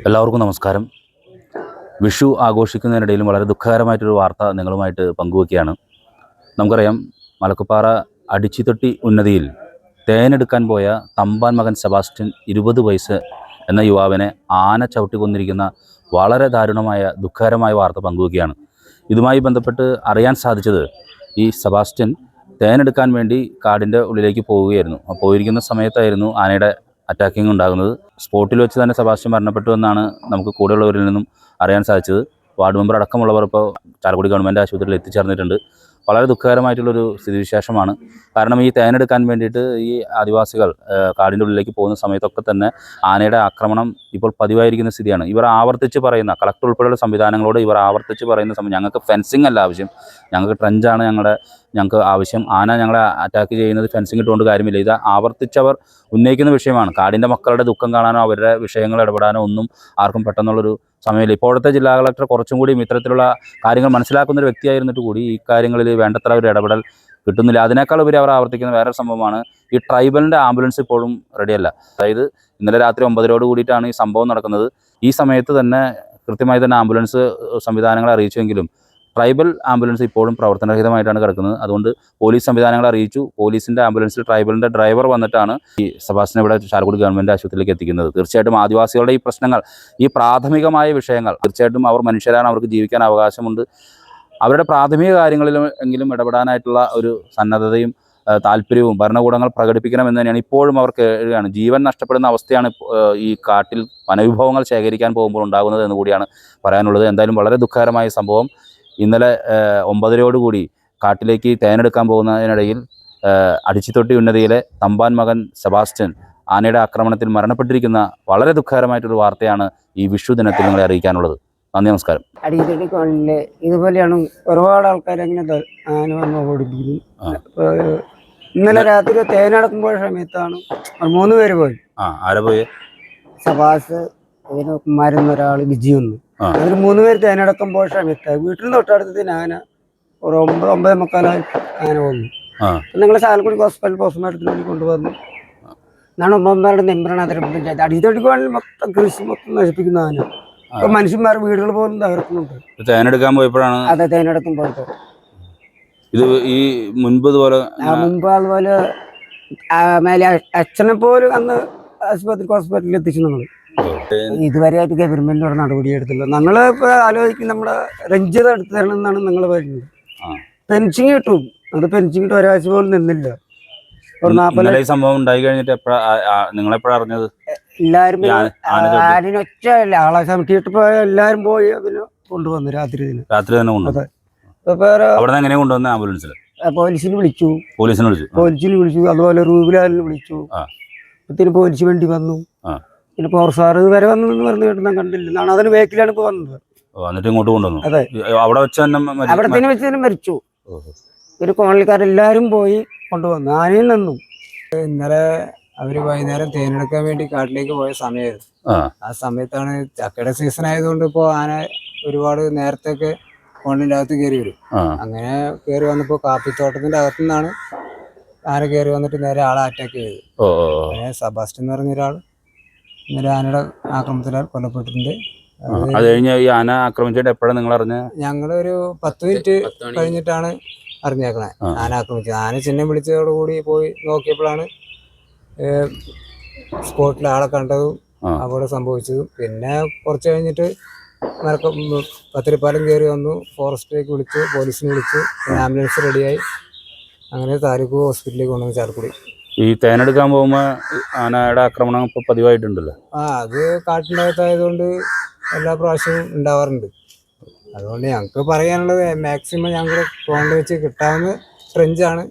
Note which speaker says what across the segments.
Speaker 1: എല്ലാവർക്കും നമസ്കാരം. വിഷു ആഘോഷിക്കുന്നതിനിടയിലും വളരെ ദുഃഖകരമായിട്ടൊരു വാർത്ത നിങ്ങളുമായിട്ട് പങ്കുവയ്ക്കുകയാണ്. നമുക്കറിയാം, മലക്കപ്പാറ അടിച്ചിത്തൊട്ടി ഉന്നതിയിൽ തേനെടുക്കാൻ പോയ തമ്പാൻ മകൻ സെബാസ്റ്റ്യൻ 20 വയസ്സ് എന്ന യുവാവിനെ ആന ചവിട്ടി കൊന്നിരിക്കുന്ന വളരെ ദാരുണമായ ദുഃഖകരമായ വാർത്ത പങ്കുവയ്ക്കുകയാണ്. ഇതുമായി ബന്ധപ്പെട്ട് അറിയാൻ സാധിച്ചത്, ഈ സെബാസ്റ്റ്യൻ തേനെടുക്കാൻ വേണ്ടി കാടിൻ്റെ ഉള്ളിലേക്ക് പോവുകയായിരുന്നു. പോയിരിക്കുന്ന സമയത്തായിരുന്നു ആനയുടെ അറ്റാക്കിംഗ് ഉണ്ടാകുന്നത്. സ്പോട്ടിൽ വെച്ച് തന്നെ സെബാസ്റ്റ്യൻ മരണപ്പെട്ടു എന്നാണ് നമുക്ക് കൂടെയുള്ളവരിൽ നിന്നും അറിയാൻ സാധിച്ചത്. വാർഡ് മെമ്പർ അടക്കമുള്ളവർ ഇപ്പോൾ ചാലക്കുടി ഗവൺമെൻറ് ആശുപത്രിയിൽ എത്തിച്ചേർന്നിട്ടുണ്ട്. വളരെ ദുഃഖകരമായിട്ടുള്ളൊരു സ്ഥിതിവിശേഷമാണ്. കാരണം ഈ തേനെടുക്കാൻ വേണ്ടിയിട്ട് ഈ ആദിവാസികൾ കാടിൻ്റെ ഉള്ളിലേക്ക് പോകുന്ന സമയത്തൊക്കെ തന്നെ ആനയുടെ ആക്രമണം ഇപ്പോൾ പതിവായിരിക്കുന്ന സ്ഥിതിയാണ്. ഇവർ ആവർത്തിച്ച് പറയുന്ന, കളക്ടർ ഉൾപ്പെടെയുള്ള സംവിധാനങ്ങളോട് ഇവർ ആവർത്തിച്ച് പറയുന്ന സമയം, ഞങ്ങൾക്ക് ഫെൻസിങ് അല്ല ആവശ്യം, ഞങ്ങൾക്ക് ട്രെഞ്ചാണ് ഞങ്ങൾക്ക് ആവശ്യം, ആന ഞങ്ങളെ അറ്റാക്ക് ചെയ്യുന്നത് ഫെൻസിങ് ഇട്ടുകൊണ്ട് കാര്യമില്ല. ഇത് ആവർത്തിച്ചവർ ഉന്നയിക്കുന്ന വിഷയമാണ്. കാടിൻ്റെ മക്കളുടെ ദുഃഖം കാണാനോ അവരുടെ വിഷയങ്ങൾ ഇടപെടാനോ ഒന്നും ആർക്കും പെട്ടെന്നുള്ളൊരു സമയമില്ല. ഇപ്പോഴത്തെ ജില്ലാ കളക്ടർ കുറച്ചും കൂടി ഇത്തരത്തിലുള്ള കാര്യങ്ങൾ മനസ്സിലാക്കുന്ന ഒരു വ്യക്തിയായിരുന്നിട്ട് കൂടി ഈ കാര്യങ്ങളിൽ വേണ്ടത്ര ഒരു ഇടപെടൽ കിട്ടുന്നില്ല. അതിനേക്കാൾ ഉപരി അവർ ആവർത്തിക്കുന്ന വേറൊരു സംഭവമാണ്, ഈ ട്രൈബലിൻ്റെ ആംബുലൻസ് ഇപ്പോഴും റെഡിയല്ല. അതായത് ഇന്നലെ രാത്രി 9:00 കൂടിയിട്ടാണ് ഈ സംഭവം നടക്കുന്നത്. ഈ സമയത്ത് തന്നെ കൃത്യമായി തന്നെ ആംബുലൻസ് സംവിധാനങ്ങളെ അറിയിച്ചുവെങ്കിലും ട്രൈബൽ ആംബുലൻസ് ഇപ്പോഴും പ്രവർത്തനരഹിതമായിട്ടാണ് കിടക്കുന്നത്. അതുകൊണ്ട് പോലീസ് സംവിധാനങ്ങളെ അറിയിച്ചു. പോലീസിൻ്റെ ആംബുലൻസിൽ ട്രൈബലിൻ്റെ ഡ്രൈവർ വന്നിട്ടാണ് ഈ സെബാസ്റ്റ്യനെ ഇവിടെ ചാലക്കുടി ഗവൺമെൻറ് ആശുപത്രിയിലേക്ക് എത്തിക്കുന്നത്. തീർച്ചയായിട്ടും ആദിവാസികളുടെ ഈ പ്രശ്നങ്ങൾ, ഈ പ്രാഥമികമായ വിഷയങ്ങൾ, തീർച്ചയായിട്ടും അവർ മനുഷ്യരാണ്, അവർക്ക് ജീവിക്കാൻ അവകാശമുണ്ട്. അവരുടെ പ്രാഥമിക കാര്യങ്ങളിലും എങ്കിലും ഇടപെടാനായിട്ടുള്ള ഒരു സന്നദ്ധതയും താല്പര്യവും ഭരണകൂടങ്ങൾ പ്രകടിപ്പിക്കണമെന്ന് തന്നെയാണ് ഇപ്പോഴും അവർ കേൾക്കുകയാണ്. ജീവൻ നഷ്ടപ്പെടുന്ന അവസ്ഥയാണ് ഈ കാട്ടിൽ വനവിഭവങ്ങൾ ശേഖരിക്കാൻ പോകുമ്പോൾ ഉണ്ടാകുന്നത് എന്ന് കൂടിയാണ് പറയാനുള്ളത്. എന്തായാലും വളരെ ദുഃഖകരമായ സംഭവം. ഇന്നലെ 9:00 കൂടി കാട്ടിലേക്ക് തേനെടുക്കാൻ പോകുന്നതിനിടയിൽ അടിച്ചിത്തൊട്ടി ഉന്നതിയിലെ തമ്പാൻ മകൻ സെബാസ്റ്റ്യൻ ആനയുടെ ആക്രമണത്തിൽ മരണപ്പെട്ടിരിക്കുന്ന വളരെ ദുഃഖകരമായിട്ടൊരു വാർത്തയാണ് ഈ വിഷു ദിനത്തിൽ നിങ്ങളെ അറിയിക്കാനുള്ളത്. നന്ദി, നമസ്കാരം.
Speaker 2: അടിക്കടി കോണില് ഇതുപോലെയാണ് ഒരുപാട് ആൾക്കാർ അങ്ങനെ ആന വന്ന് ഓടിപ്പിക്കുന്നു. ഇന്നലെ രാത്രി തേനടക്കുമ്പോൾ സമയത്താണ് 3 പേര് പോയി.
Speaker 1: ആരെ പോയി?
Speaker 2: സബാസ്, കുമാരൊരാൾ, ബിജി വന്നു. അതിൽ 3 പേര് തേനടക്കുമ്പോൾ സമയത്ത് വീട്ടിൽ തൊട്ടടുത്ത് ആന ഒരു 9:45 ആന വന്നു. ഞങ്ങൾ ചാലക്കുടി ഹോസ്പിറ്റൽ പോസ്റ്റ്മോർട്ടത്തിന് വേണ്ടി കൊണ്ടുവന്നു. എന്നാണ് 9:30 നിമ്പ്രണ പഞ്ചായത്ത് അടിച്ചോട്ടി കോണിൽ മൊത്തം കൃഷി മൊത്തം നശിപ്പിക്കുന്ന ആന. ഇപ്പൊ മനുഷ്യന്മാർ വീടുകൾ പോലും തകർക്കുന്നുണ്ട്.
Speaker 1: തേനെടുക്കാൻ പോയപ്പോഴാണ്.
Speaker 2: അതെ, തേനെടുക്കുമ്പോഴത്തെ
Speaker 1: ഇത് ഈ മുൻപ്
Speaker 2: അതുപോലെ മേലെ അച്ഛനെ പോലും അന്ന് ഹോസ്പിറ്റലിൽ എത്തിച്ചു. നമ്മൾ ഇതുവരെയായിട്ട് ഗവൺമെന്റ് ഒരു നടപടി എടുത്തില്ല. ഞങ്ങള് ഇപ്പൊ ആലോചിക്കും നമ്മുടെ രഞ്ജിത എടുത്തു തരണം എന്നാണ് നിങ്ങൾ പറയുന്നത്. പെൻഷൻ കിട്ടും, അത് പെൻഷൻ കിട്ടും, ഒരാഴ്ച പോലും നിന്നില്ല.
Speaker 1: സംഭവം ഉണ്ടായി കഴിഞ്ഞിട്ട് നിങ്ങളെപ്പോഴാണ് അറിഞ്ഞത്?
Speaker 2: എല്ലാരും ആരിനൊച്ചല്ല, ആളെ കമ്മിറ്റിയിട്ട് പോയ എല്ലാരും പോയി പിന്നെ കൊണ്ടുവന്നു. രാത്രി
Speaker 1: തന്നെ കൊണ്ടുവന്നു. ആംബുലൻസിൽ
Speaker 2: പോലീസിനെ വിളിച്ചു. അതുപോലെ റൂബിലാലിനെ വിളിച്ചു. പിന്നെ പോലീസ് വേണ്ടി വന്നു. പിന്നെ പവർ സാറ് വരെ വന്നു എന്ന് പറഞ്ഞു കേട്ട് ഞാൻ കണ്ടില്ല. എന്നാണ് അതിന് വേക്കിലാണ് ഇപ്പൊ വന്നത്.
Speaker 1: ഇങ്ങോട്ട് കൊണ്ടുവന്നു.
Speaker 2: അതെ, അവിടെ വെച്ച് തന്നെ മരിച്ചു. പിന്നെ കോളനിക്കാരെല്ലാരും പോയി കൊണ്ടുവന്നു. ആനയും നിന്നു.
Speaker 3: ഇന്നലെ അവര് വൈകുന്നേരം തേനെടുക്കാൻ വേണ്ടി കാട്ടിലേക്ക് പോയ സമയമായിരുന്നു. ആ സമയത്താണ് ചക്കയുടെ സീസൺ ആയതുകൊണ്ട് ഇപ്പോ ആന ഒരുപാട് നേരത്തൊക്കെ കോണിന്റെ അകത്ത് കയറി വരും. അങ്ങനെ കയറി വന്നപ്പോ കാപ്പിത്തോട്ടത്തിന്റെ അകത്തു നിന്നാണ് ആന കയറി വന്നിട്ട് നേരെ ആളെ അറ്റാക്ക് ചെയ്തത്. അങ്ങനെ സെബാസ്റ്റ്യൻ എന്ന് പറഞ്ഞ ഒരാൾ ഇന്നലെ ആനയുടെ ആക്രമണത്തിലാൽ കൊല്ലപ്പെട്ടിട്ടുണ്ട്.
Speaker 1: അത് കഴിഞ്ഞ് ഈ ആന ആക്രമിച്ചിട്ട് എപ്പോഴാണ് നിങ്ങൾ അറിഞ്ഞത്?
Speaker 3: ഞങ്ങളൊരു 10 മിനിറ്റ് കഴിഞ്ഞിട്ടാണ് അറിഞ്ഞേക്കണേ ആന ആക്രമിച്ചത്. ആന ചിഹ്നം വിളിച്ചതോടുകൂടി പോയി നോക്കിയപ്പോഴാണ് സ്പോട്ടിൽ ആളെ കണ്ടതും അപകടം സംഭവിച്ചതും. പിന്നെ കുറച്ച് കഴിഞ്ഞിട്ട് പത്തിരിപ്പാലം കയറി വന്നു, ഫോറസ്റ്റിലേക്ക് വിളിച്ചു, പോലീസിനെ വിളിച്ചു, ആംബുലൻസ് റെഡിയായി. അങ്ങനെ താലൂക്ക് ഹോസ്പിറ്റലിലേക്ക് കൊണ്ടുവന്ന് ചാലക്കുടി.
Speaker 1: ഈ തേനെടുക്കാൻ പോകുമ്പോൾ ആനയുടെ ആക്രമണം ഇപ്പോൾ പതിവായിട്ടുണ്ടല്ലോ.
Speaker 3: അത് കാട്ടിൻ്റെ അകത്തായതുകൊണ്ട് എല്ലാ പ്രാവശ്യവും ഉണ്ടാവാറുണ്ട്. അതുകൊണ്ട് ഞങ്ങൾക്ക് പറയാനുള്ളത്, മാക്സിമം ഞങ്ങൾ ഫോണിൽ വെച്ച് കിട്ടാവുന്ന ട്രെഞ്ചാണ്,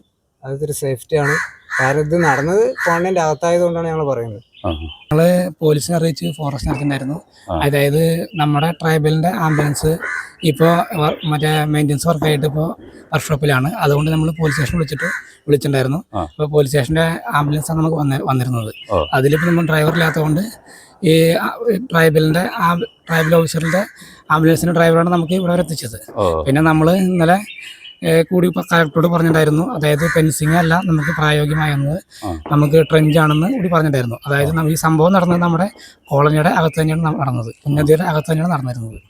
Speaker 3: അതൊരു സേഫ്റ്റിയാണ്. കാരണം ഇത് നടന്നത് ഫോണിൻ്റെ അകത്തായതുകൊണ്ടാണ് ഞങ്ങൾ പറയുന്നത്.
Speaker 4: ഞങ്ങള് പോലീസിനെ അറിയിച്ച് ഫോറസ്റ്റ് നടത്തിണ്ടായിരുന്നു. അതായത് നമ്മുടെ ട്രൈബലിന്റെ ആംബുലൻസ് ഇപ്പോൾ മറ്റേ മെയിൻ്റെനൻസ് വർക്കായിട്ട് ഇപ്പോൾ വർക്ക്ഷോപ്പിലാണ്. അതുകൊണ്ട് നമ്മൾ പോലീസ് സ്റ്റേഷൻ വിളിച്ചിട്ടുണ്ടായിരുന്നു. ഇപ്പോൾ പോലീസ് സ്റ്റേഷൻ്റെ ആംബുലൻസാണ് നമുക്ക് വന്നിരുന്നത്. അതിലിപ്പോൾ നമ്മൾ ഡ്രൈവറില്ലാത്തതുകൊണ്ട് ഈ ട്രൈബൽ ഓഫീസറിൻ്റെ ആംബുലൻസിൻ്റെ ഡ്രൈവറാണ് നമുക്ക് ഇവിടെ വരെ എത്തിച്ചത്. പിന്നെ നമ്മൾ ഇന്നലെ കൂടി കലക്ടറോട് പറഞ്ഞിട്ടുണ്ടായിരുന്നു. അതായത് ഫെൻസിങ് അല്ല നമുക്ക് പ്രായോഗികമായെന്നത്, നമുക്ക് ട്രെഞ്ച് ആണെന്ന് കൂടി പറഞ്ഞിട്ടുണ്ടായിരുന്നു. അതായത് ഈ സംഭവം നടന്നത് നമ്മുടെ കോളനിയുടെ അകത്ത് തന്നെയാണ് നടന്നത്, ഉന്നതിയുടെ അകത്ത് തന്നെയാണ് നടന്നിരുന്നത്.